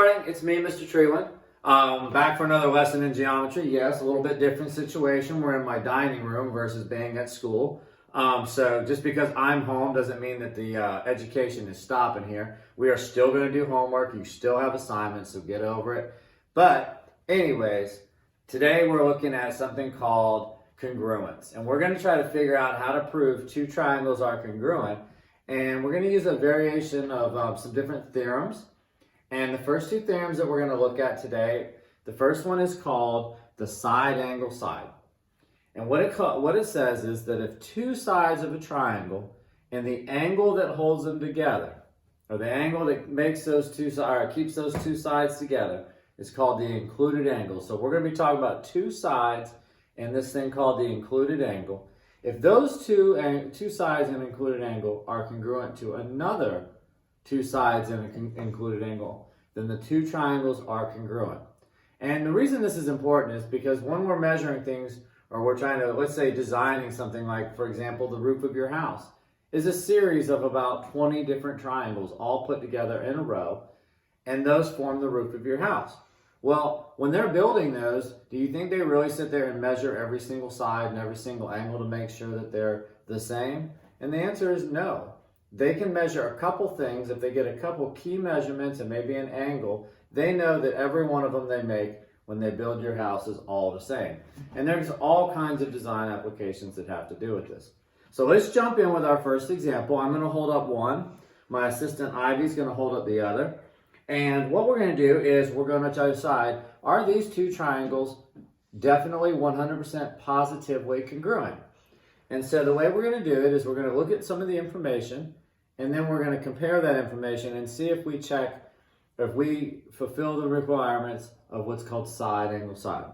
morning, it's me, Mr. Treeland. Back for another lesson in geometry. Yes, a little bit different situation. We're in my dining room versus being at school. So just because I'm home doesn't mean that the education is stopping here. We are still going to do homework. You still have assignments, so get over it. But anyways, today we're looking at something called congruence. And we're going to try to figure out how to prove two triangles are congruent. And we're going to use a variation of some different theorems. And the first two theorems that we're going to look at today, the first one is called the side angle side. And what it says is that if two sides of a triangle and the angle that holds them together, or the angle that makes those two sides, or keeps those two sides together, is called the included angle. So we're going to be talking about two sides and this thing called the included angle. If those two sides in an included angle are congruent to another two sides in an included angle, then the two triangles are congruent. And the reason this is important is because when we're measuring things, or we're trying to, let's say, designing something like, for example, the roof of your house is a series of about 20 different triangles all put together in a row, and those form the roof of your house. Well, when they're building those, do you think they really sit there and measure every single side and every single angle to make sure that they're the same? And the answer is no. They can measure a couple things. If they get a couple key measurements and maybe an angle, they know that every one of them they make when they build your house is all the same. And there's all kinds of design applications that have to do with this. So let's jump in with our first example. I'm going to hold up one. My assistant Ivy's going to hold up the other. And what we're going to do is we're going to decide, are these two triangles definitely 100% positively congruent? And so the way we're going to do it is we're going to look at some of the information, and then we're going to compare that information and see if we check, if we fulfill the requirements of what's called side angle side.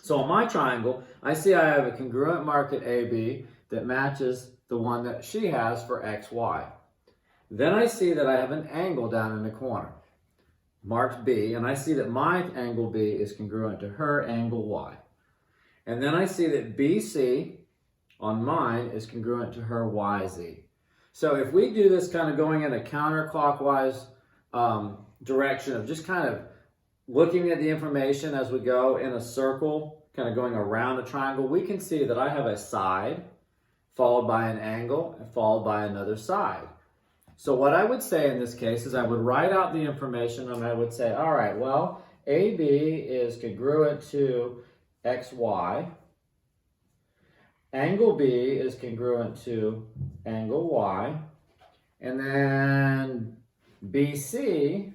So on my triangle, I see I have a congruent mark at AB that matches the one that she has for XY. Then I see that I have an angle down in the corner, marked B, and I see that my angle B is congruent to her angle Y. And then I see that BC on mine is congruent to her YZ. So if we do this kind of going in a counterclockwise direction of just kind of looking at the information as we go in a circle, kind of going around a triangle, we can see that I have a side followed by an angle and followed by another side. So what I would say in this case is I would write out the information and I would say, all right, well, AB is congruent to XY. Angle B is congruent to angle Y, and then BC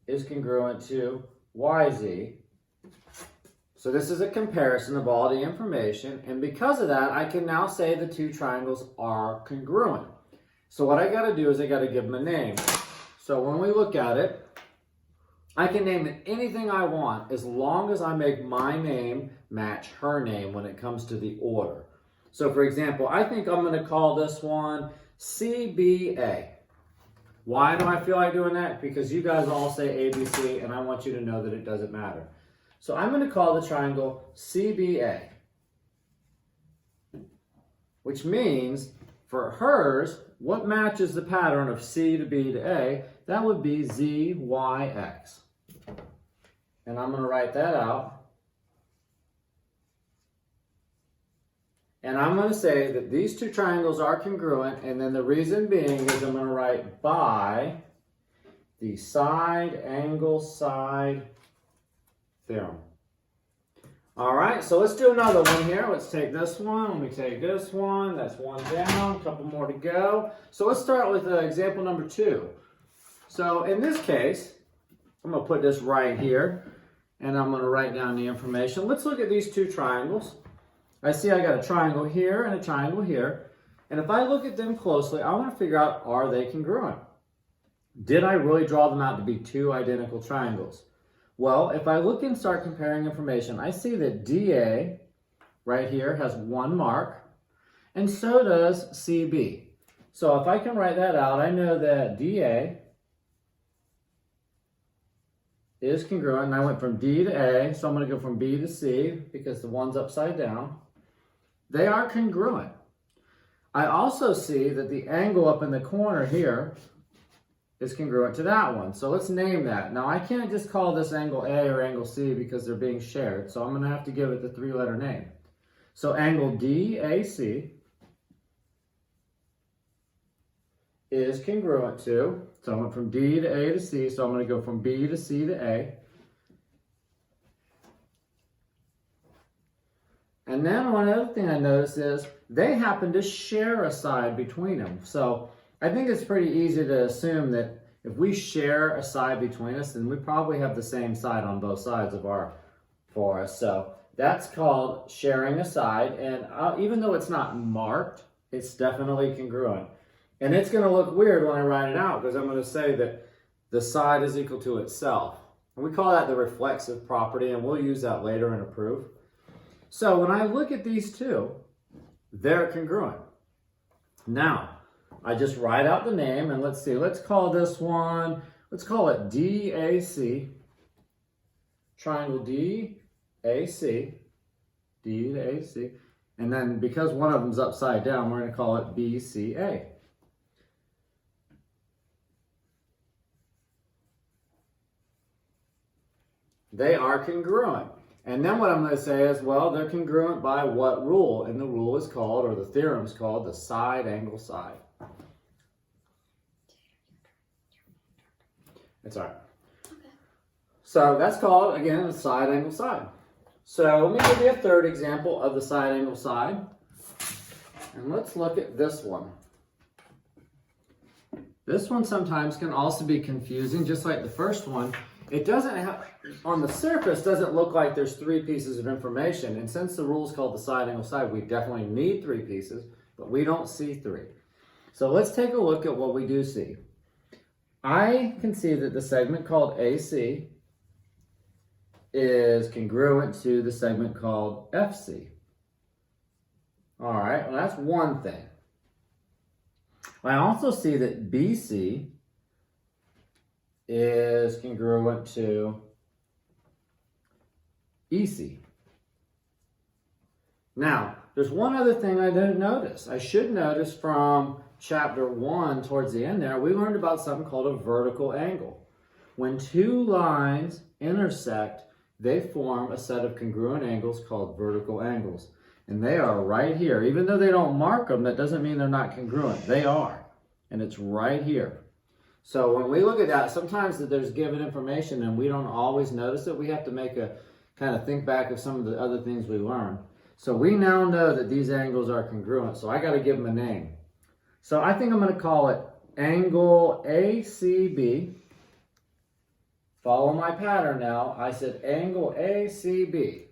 is congruent to YZ. So this is a comparison of all the information, and because of that, I can now say the two triangles are congruent. So what I got to do is I got to give them a name. So when we look at it, I can name it anything I want as long as I make my name match her name when it comes to the order. So for example, I think I'm going to call this one CBA. Why do I feel like doing that? Because you guys all say ABC and I want you to know that it doesn't matter. So I'm going to call the triangle CBA, which means for hers, what matches the pattern of C to B to A? That would be ZYX. And I'm going to write that out. And I'm going to say that these two triangles are congruent, and then the reason being is I'm going to write by the side angle side theorem. All right, so let's do another one here. Let's take this one. Let me take this one. That's one down, a couple more to go. So let's start with example number 2. So in this case, I'm going to put this right here, and I'm going to write down the information. Let's look at these two triangles. I see I got a triangle here and a triangle here. And if I look at them closely, I want to figure out, are they congruent? Did I really draw them out to be two identical triangles? Well, if I look and start comparing information, I see that DA right here has one mark, and so does CB. So if I can write that out, I know that DA is congruent, and I went from D to A, so I'm going to go from B to C because the one's upside down. They are congruent. I also see that the angle up in the corner here is congruent to that one. So let's name that. Now I can't just call this angle A or angle C because they're being shared. So I'm going to have to give it the 3-letter name. So angle DAC is congruent to, so I went from D to A to C, so I'm going to go from B to C to A. And then one other thing I noticed is they happen to share a side between them. So I think it's pretty easy to assume that if we share a side between us, then we probably have the same side on both sides of our forest. So that's called sharing a side. And even though it's not marked, it's definitely congruent. And it's going to look weird when I write it out because I'm going to say that the side is equal to itself. And we call that the reflexive property, and we'll use that later in a proof. So when I look at these two, they're congruent. Now, I just write out the name, and let's see, let's call this one, let's call it DAC, triangle DAC, D to AC, and then because one of them's upside down, we're going to call it BCA. They are congruent. And then what I'm going to say is, well, they're congruent by what rule? And the rule is called, or the theorem is called, the side angle side. It's all right. Okay. So that's called, again, the side angle side. So let me give you a third example of the side angle side. And let's look at this one. This one sometimes can also be confusing, just like the first one. It doesn't have, on the surface, doesn't look like there's 3 pieces of information. And since the rule is called the side angle side, we definitely need 3 pieces, but we don't see 3. So let's take a look at what we do see. I can see that the segment called AC is congruent to the segment called FC. All right, well, that's one thing. I also see that BC is congruent to EC. Now, there's one other thing I didn't notice. I should notice from chapter 1 towards the end there, we learned about something called a vertical angle. When 2 lines intersect, they form a set of congruent angles called vertical angles. And they are right here. Even though they don't mark them, that doesn't mean they're not congruent. They are. And it's right here. So when we look at that, sometimes that there's given information and we don't always notice it. We have to make a kind of think back of some of the other things we learned. So we now know that these angles are congruent. So I got to give them a name. So I think I'm going to call it angle ACB. Follow my pattern now. I said angle ACB.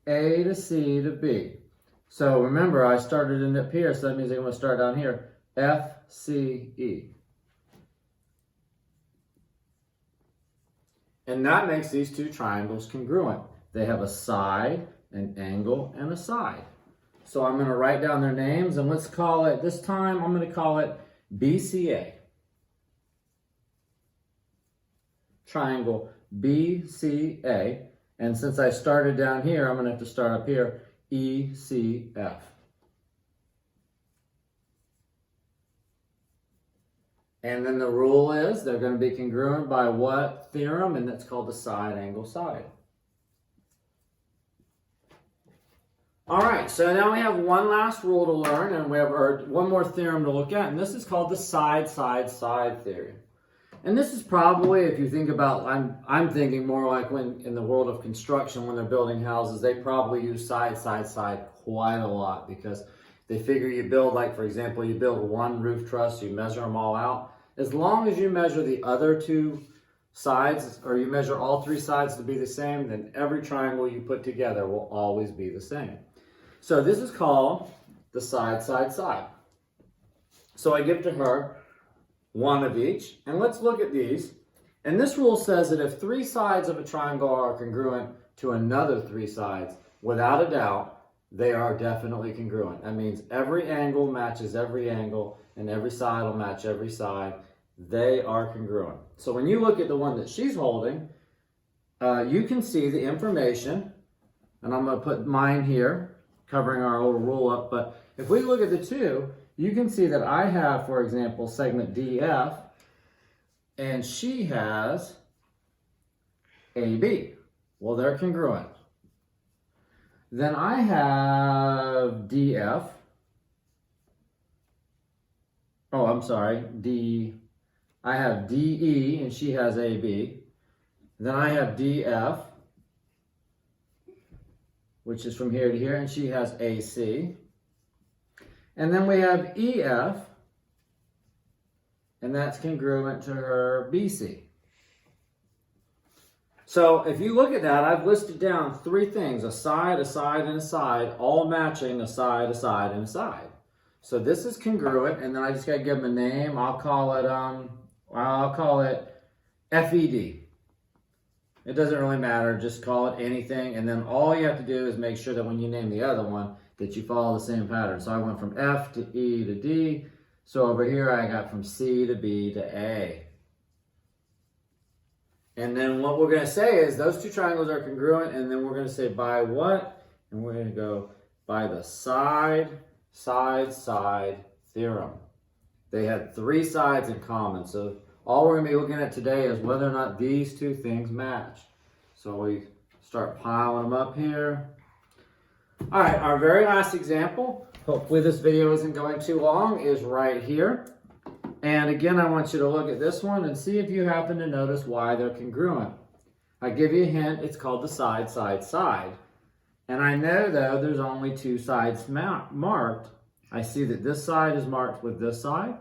A to C to B. So remember, I started in up here, so that means I'm going to start down here. FCE. And that makes these 2 triangles congruent. They have a side, an angle, and a side. So I'm going to write down their names, and let's call it, this time I'm going to call it BCA. Triangle BCA. And since I started down here, I'm going to have to start up here, ECF. And then the rule is they're going to be congruent by what theorem? And that's called the side angle side. All right, so now we have one last rule to learn, and we have one more theorem to look at, and this is called the side theorem. And this is probably, if you think about, I'm thinking more like when in the world of construction, when they're building houses, they probably use side quite a lot because they figure you build, like for example, you build one roof truss, you measure them all out. As long as you measure the other 2 sides, or you measure all 3 sides to be the same, then every triangle you put together will always be the same. So this is called the side. So I give to her one of each, and let's look at these. And this rule says that if 3 sides of a triangle are congruent to another 3 sides, without a doubt, they are definitely congruent. That means every angle matches every angle, and every side will match every side. They are congruent. So when you look at the one that she's holding, you can see the information, and I'm going to put mine here, covering our little rule up, but if we look at the 2, you can see that I have, for example, segment DF, and she has AB. Well, they're congruent. Then I have DF. Oh, I'm sorry, I have DE and she has AB. Then I have DF, which is from here to here, and she has AC. And then we have EF, and that's congruent to her BC. So if you look at that, I've listed down 3 things, a side, and a side, all matching a side, and a side. So this is congruent, and then I just got to give them a name. I'll call it FED. It doesn't really matter, just call it anything, and then all you have to do is make sure that when you name the other one, that you follow the same pattern. So I went from F to E to D. So over here I got from C to B to A. And then what we're going to say is those 2 triangles are congruent, and then we're going to say by what? And we're going to go by the side theorem. They had 3 sides in common. So all we're going to be looking at today is whether or not these 2 things match. So we start piling them up here. All right, our very last example, hopefully this video isn't going too long, is right here. And again, I want you to look at this one and see if you happen to notice why they're congruent. I give you a hint, it's called the side. And I know, though, there's only 2 sides marked. I see that this side is marked with this side,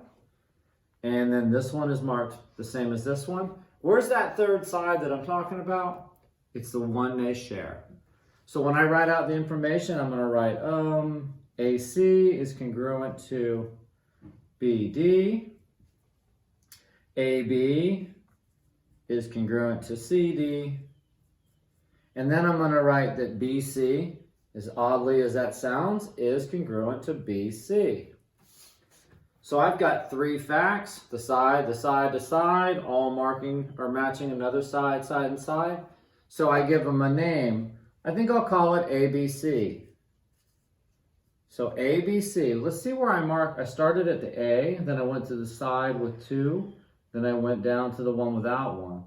and then this one is marked the same as this one. Where's that 3rd side that I'm talking about? It's the one they share. So when I write out the information, I'm going to write AC is congruent to BD, AB is congruent to CD, and then I'm going to write that BC, as oddly as that sounds, is congruent to BC. So I've got 3 facts, the side, all marking or matching another side, and side. So I give them a name. I think I'll call it ABC. So ABC, let's see where I marked. I started at the A, then I went to the side with 2, then I went down to the one without 1.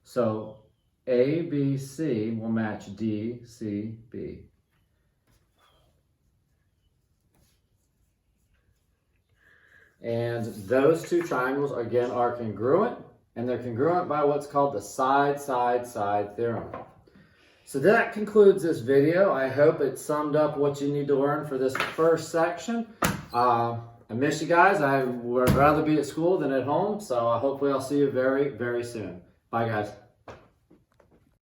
So ABC will match DCB. And those 2 triangles, again, are congruent, and they're congruent by what's called the side theorem. So that concludes this video. I hope it summed up what you need to learn for this first section. I miss you guys. I would rather be at school than at home, so hopefully I'll see you very, very soon. Bye, guys.